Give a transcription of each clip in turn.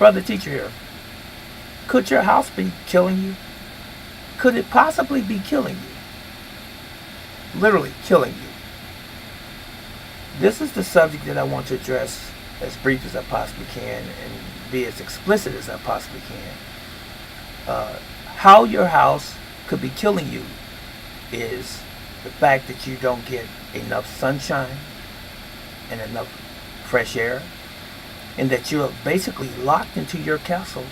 brother teacher here, could your house be killing you? Could it possibly be killing you? Literally killing you. This is the subject that I want to address as brief as I possibly can and be as explicit as I possibly can. How your house could be killing you is the fact that you don't get enough sunshine and enough fresh air, and that you are basically locked into your castle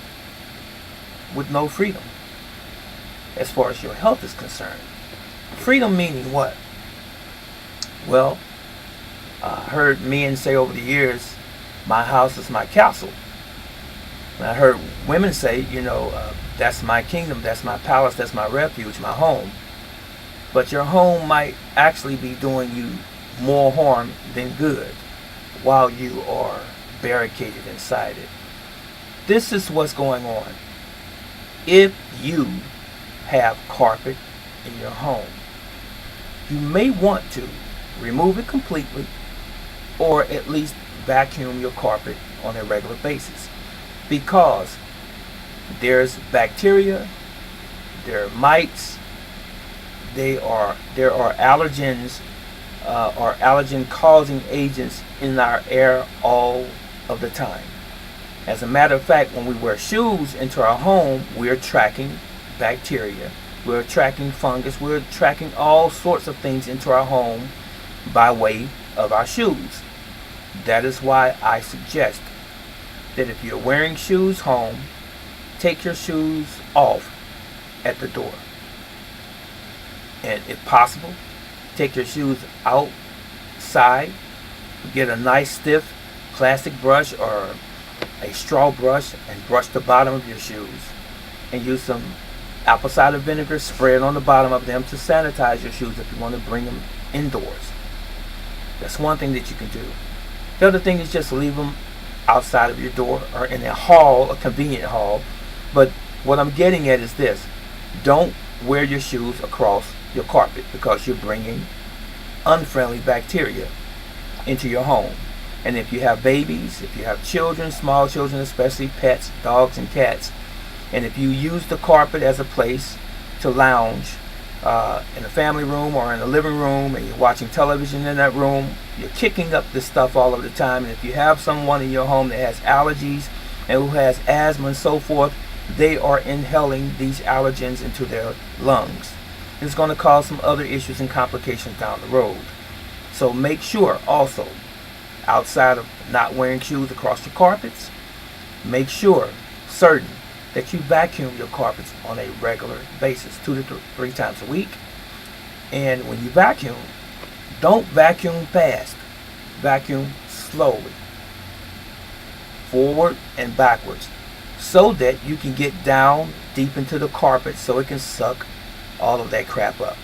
with no freedom as far as your health is concerned. Freedom meaning what? Well, I heard men say over the years, my house is my castle. And I heard women say, that's my kingdom, that's my palace, that's my refuge, my home. But your home might actually be doing you more harm than good while you are barricaded inside it. This is what's going on. If you have carpet in your home, you may want to remove it completely or at least vacuum your carpet on a regular basis, because there's bacteria, there are mites, there are allergens or allergen causing agents in our air all of the time. As a matter of fact, when we wear shoes into our home, we're tracking bacteria, we're tracking fungus, we're tracking all sorts of things into our home by way of our shoes. That is why I suggest that if you're wearing shoes home, take your shoes off at the door. And if possible, take your shoes outside, get a nice stiff plastic brush or a straw brush and brush the bottom of your shoes, and use some apple cider vinegar, spray it on the bottom of them to sanitize your shoes if you want to bring them indoors. That's one thing that you can do. The other thing is just leave them outside of your door or in a hall, a convenient hall. But what I'm getting at is this: don't wear your shoes across your carpet, because you're bringing unfriendly bacteria into your home. And if you have babies, if you have children, small children, especially pets, dogs and cats, and if you use the carpet as a place to lounge in a family room or in a living room, and you're watching television in that room, you're kicking up this stuff all of the time. And if you have someone in your home that has allergies and who has asthma and so forth, they are inhaling these allergens into their lungs. It's going to cause some other issues and complications down the road. So make sure also, outside of not wearing shoes across your carpets, make sure certain that you vacuum your carpets on a regular basis, 2 to 3 times a week. And when you vacuum, don't vacuum fast. Vacuum slowly, forward and backwards, so that you can get down deep into the carpet so it can suck all of that crap up.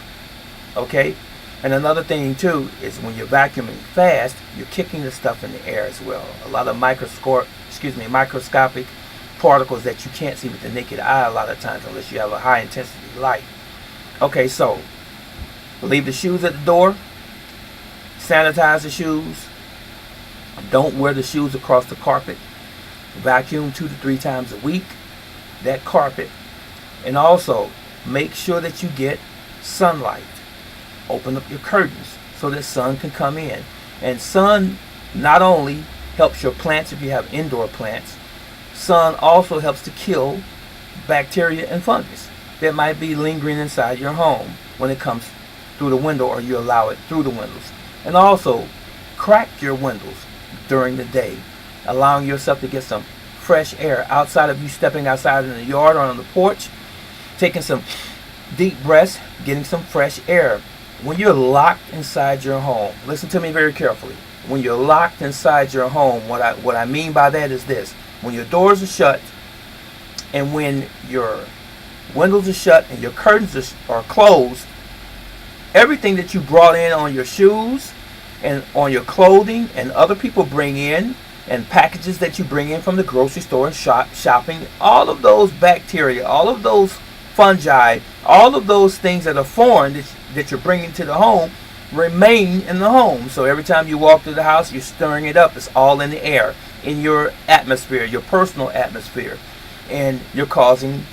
Okay? And another thing too is when you're vacuuming fast, you're kicking the stuff in the air as well. A lot of microscopic particles that you can't see with the naked eye a lot of times unless you have a high intensity light. Okay, so leave the shoes at the door. Sanitize the shoes. Don't wear the shoes across the carpet. Vacuum 2 to 3 times a week that carpet. And also make sure that you get sunlight. Open up your curtains so that sun can come in. And sun not only helps your plants if you have indoor plants, sun also helps to kill bacteria and fungus that might be lingering inside your home when it comes through the window or you allow it through the windows. And also crack your windows during the day, allowing yourself to get some fresh air outside of you stepping outside in the yard or on the porch, taking some deep breaths, getting some fresh air. When you're locked inside your home, listen to me very carefully. When you're locked inside your home, what I mean by that is this: when your doors are shut and when your windows are shut and your curtains are closed, everything that you brought in on your shoes and on your clothing and other people bring in, and packages that you bring in from the grocery store and shopping, all of those bacteria, all of those fungi, all of those things that are foreign that you're bringing to the home remain in the home. So every time you walk through the house, you're stirring it up. It's all in the air. in your atmosphere, your personal atmosphere, and you're causing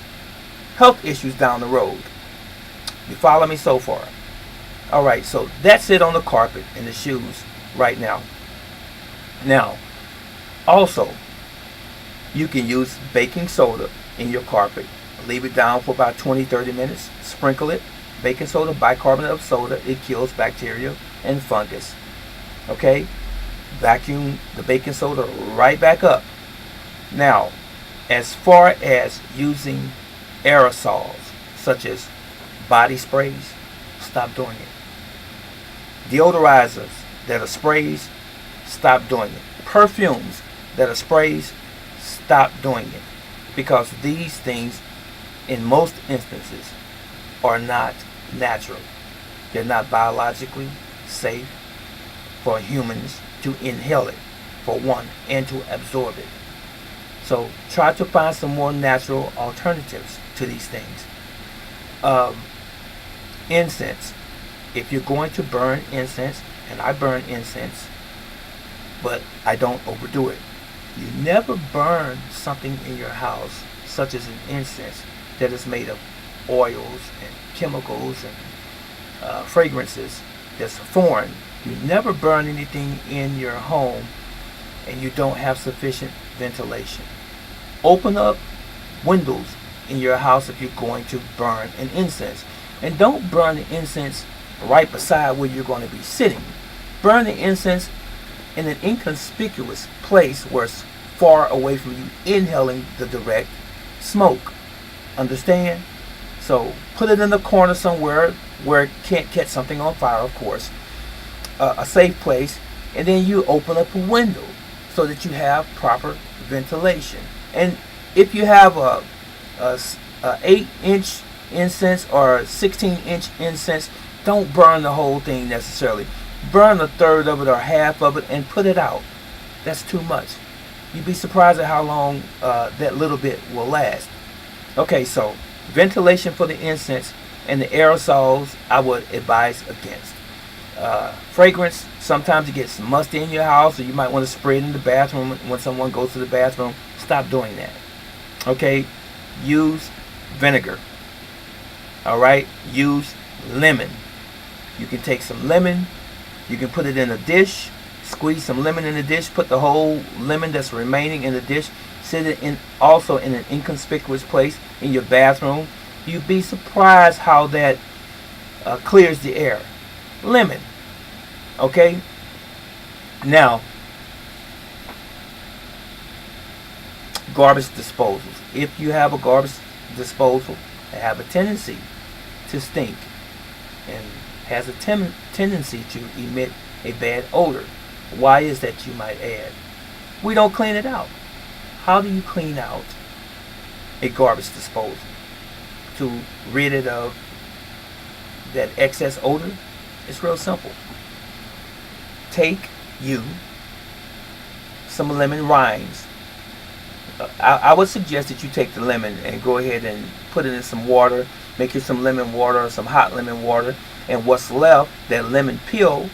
health issues down the road. You follow me so far? Alright, so that's it on the carpet and the shoes right now. Now, also, you can use baking soda in your carpet. Leave it down for about 20-30 minutes. Sprinkle it. Baking soda, bicarbonate of soda. It kills bacteria and fungus. Okay? Vacuum the baking soda right back up. Now, as far as using aerosols, such as body sprays, stop doing it. Deodorizers that are sprays, stop doing it. Perfumes that are sprays, stop doing it. Because these things, in most instances, are not natural. They're not biologically safe for humans to inhale it, for one, and to absorb it. So try to find some more natural alternatives to these things. Incense. If you're going to burn incense, and I burn incense, but I don't overdo it. You never burn something in your house, such as an incense, that is made of oils and chemicals and fragrances that's foreign. You never burn anything in your home and you don't have sufficient ventilation. Open up windows in your house if you're going to burn an incense. And don't burn the incense right beside where you're going to be sitting. Burn the incense in an inconspicuous place where it's far away from you inhaling the direct smoke. Understand? So put it in the corner somewhere where it can't catch something on fire, of course. A safe place. And then you open up a window so that you have proper ventilation. And if you have a 8-inch incense or a 16-inch incense, don't burn the whole thing necessarily. Burn a third of it or half of it and put it out. That's too much. You'd be surprised at how long that little bit will last. Okay, so ventilation for the incense and the aerosols I would advise against. Fragrance, sometimes it gets musty in your house, or you might want to spray it in the bathroom when someone goes to the bathroom. Stop doing that. Okay, use vinegar. Alright, use lemon. You can take some lemon, you can put it in a dish, squeeze some lemon in the dish, put the whole lemon that's remaining in the dish, sit it in also in an inconspicuous place in your bathroom. You'd be surprised how that clears the air. Lemon. Okay? Now, garbage disposals. If you have a garbage disposal, they have a tendency to stink and has a tendency to emit a bad odor. Why is that, you might add? We don't clean it out. How do you clean out a garbage disposal to rid it of that excess odor? It's real simple. Take you some lemon rinds. I would suggest that you take the lemon and go ahead and put it in some water. Make you some lemon water or some hot lemon water. And what's left, that lemon peel,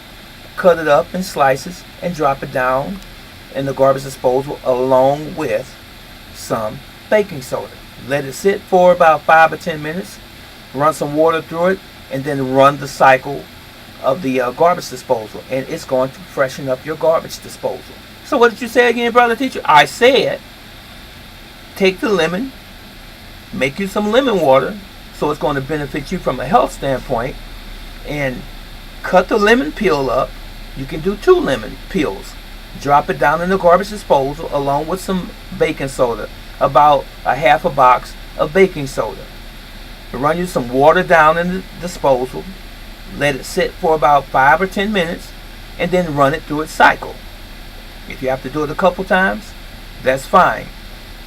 cut it up in slices and drop it down in the garbage disposal along with some baking soda. Let it sit for about 5 or 10 minutes. Run some water through it and then run the cycle of the garbage disposal, and it's going to freshen up your garbage disposal. So what did you say again, brother teacher? I said take the lemon, make you some lemon water, so it's going to benefit you from a health standpoint, and cut the lemon peel up. You can do 2 lemon peels. Drop it down in the garbage disposal along with some baking soda, about a half a box of baking soda. Run you some water down in the disposal. Let it sit for about 5 or 10 minutes and then run it through its cycle. If you have to do it a couple times, that's fine.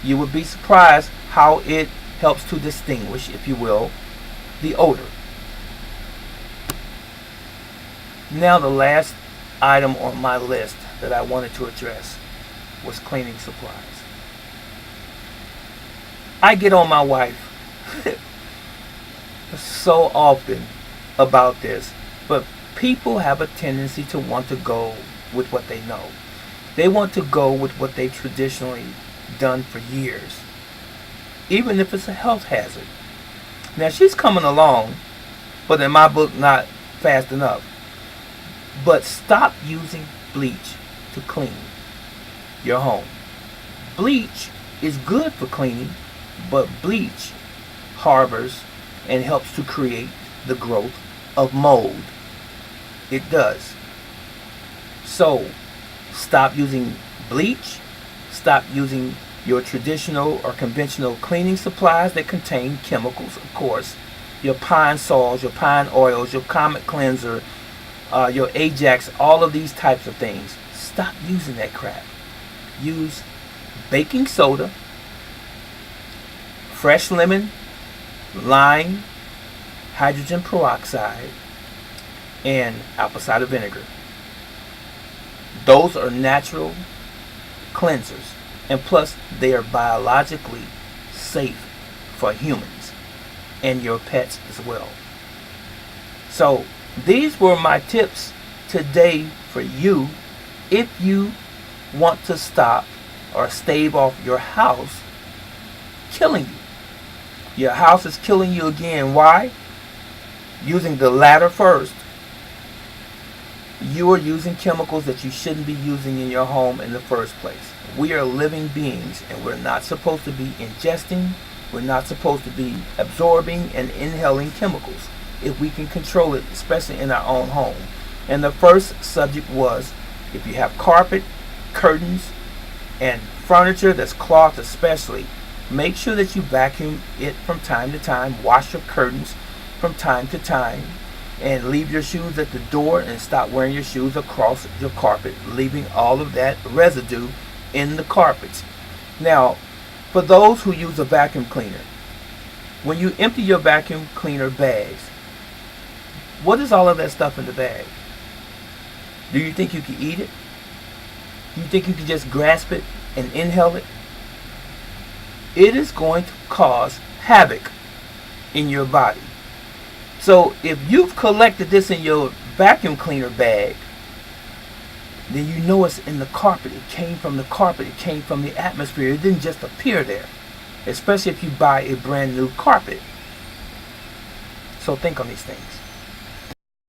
You would be surprised how it helps to distinguish, if you will, the odor. Now the last item on my list that I wanted to address was cleaning supplies. I get on my wife so often about this, but people have a tendency to want to go with what they know. They want to go with what they've traditionally done for years, even if it's a health hazard. Now she's coming along, but in my book, not fast enough. But stop using bleach to clean your home. Bleach is good for cleaning, but bleach harbors and helps to create the growth of mold. It does. So, stop using bleach. Stop using your traditional or conventional cleaning supplies that contain chemicals, of course. Your Pine Sols, your Pine Oils, your Comet Cleanser, your Ajax, all of these types of things. Stop using that crap. Use baking soda, fresh lemon, lime, hydrogen peroxide, and apple cider vinegar. Those are natural cleansers, and plus they are biologically safe for humans and your pets as well. So these were my tips today for you if you want to stop or stave off your house killing you. Your house is killing you again. Why? Using the latter first. You are using chemicals that you shouldn't be using in your home in the first place. We are living beings, and we're not supposed to be ingesting, we're not supposed to be absorbing and inhaling chemicals if we can control it, especially in our own home. And the first subject was, if you have carpet, curtains, and furniture that's cloth especially, make sure that you vacuum it from time to time. Wash your curtains from time to time, and leave your shoes at the door, and stop wearing your shoes across your carpet, leaving all of that residue in the carpets. Now, for those who use a vacuum cleaner, when you empty your vacuum cleaner bags, what is all of that stuff in the bag? Do you think you can eat it? Do you think you can just grasp it and inhale it? It is going to cause havoc in your body. So if you've collected this in your vacuum cleaner bag, then you know it's in the carpet. It came from the carpet. It came from the atmosphere. It didn't just appear there, especially if you buy a brand new carpet. So think on these things.